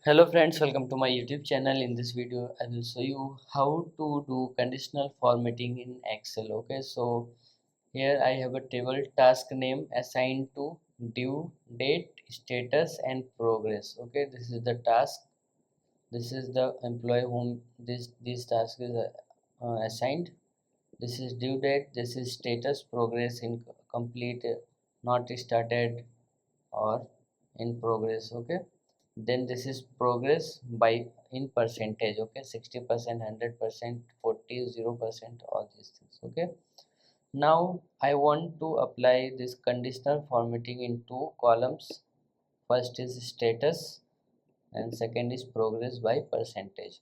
Hello friends, welcome to my YouTube channel. In this video I will show you how to do conditional formatting in Excel. Okay, so here I have a table task name assigned to due date, status and progress. Okay, this is the task, this is the employee whom this task is assigned. This is due date, this is status, progress in complete, not started or in progress. Okay, then this is progress by in percentage. Okay, 60%, 100%, 40, 0%, all these things. Okay, now I want to apply this conditional formatting in two columns. First is status and second is progress by percentage.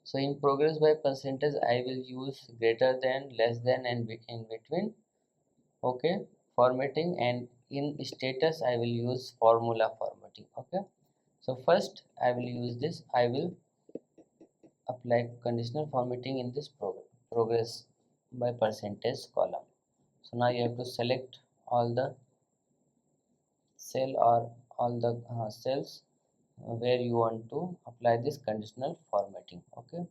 So in progress by percentage I will use greater than, less than and in between. Okay, formatting, and in status I will use formula formatting. Okay, so first I will use this, I will apply conditional formatting in this progress by percentage column. So now you have to select all the cell or all the cells where you want to apply this conditional formatting. Okay,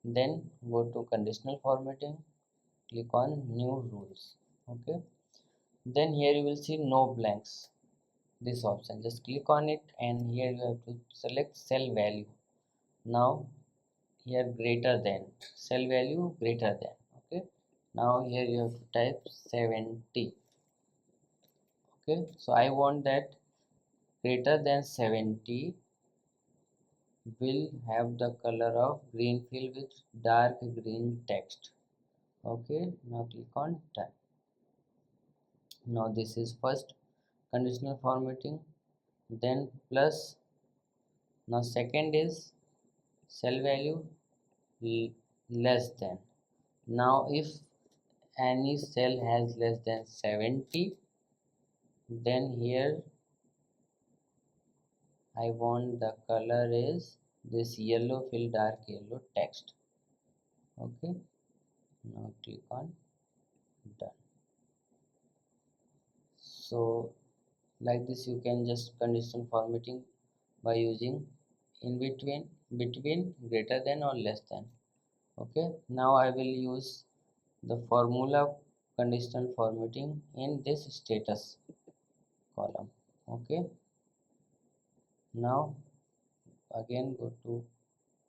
then go to conditional formatting, click on new rules. Okay, then here you will see no blanks, this option, just click on it and here you have to select cell value. Now here greater than, cell value greater than. Okay, now here you have to type 70. Okay, so I want that greater than 70 will have the color of green field with dark green text. Okay, now click on done. Now this is first conditional formatting, then plus. Now second is cell value less than. Now if any cell has less than 70, then here I want the color is this yellow fill, dark yellow text. Okay, now click on done. So like this you can just conditional formatting by using in between, greater than or less than. Okay, now I will use the formula conditional formatting in this status column. Okay, now again go to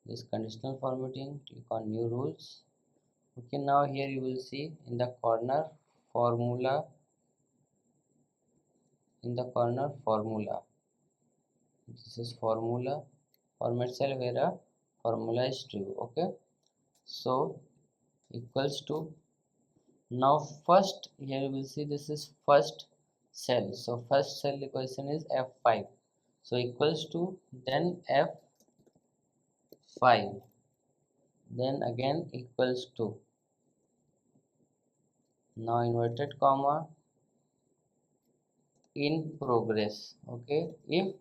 this conditional formatting, click on new rules. Okay, now here you will see in the corner formula, formula, this is formula, format cell where a formula is true. Okay, so equals to, now first here you will see this is first cell, so first cell equation is F5, so equals to, then F5, then again equals to, now inverted comma, in progress. Okay, if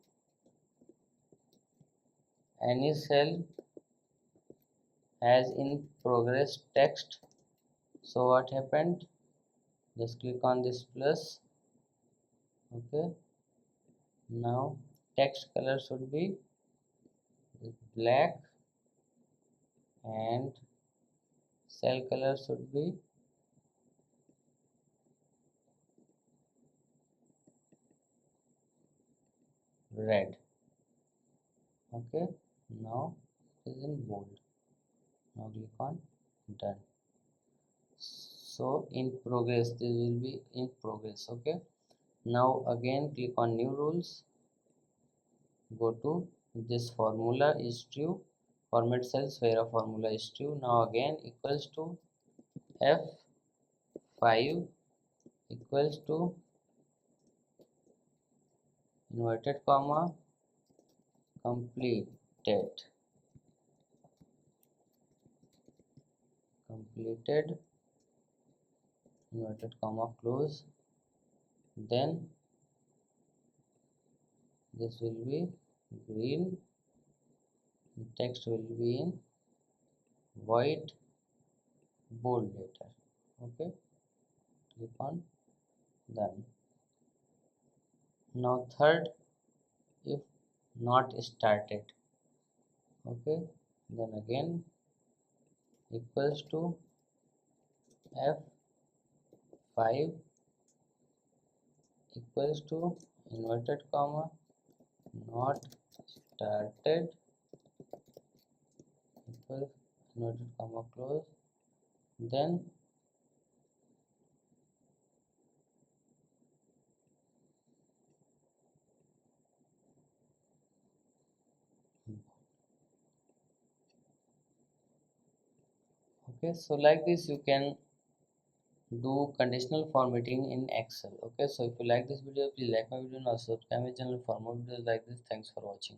any cell has in progress text, so what happened, just click on this plus. Okay, now text color should be black and cell color should be red. Okay, now it is in bold. Now click on done. So in progress, this will be in progress. Okay, now again click on new rules, go to this formula is true, format cells where a formula is true. Now again equals to F5 equals to inverted comma completed inverted comma close, then this will be green, text will be in white bold letter. Okay, click on done. Now third, if not started. Okay, then again equals to f5 equals to inverted comma not started equals inverted comma close, then okay. So like this you can do conditional formatting in Excel. Okay, so if you like this video, please like my video and also subscribe my channel for more videos like this. Thanks for watching.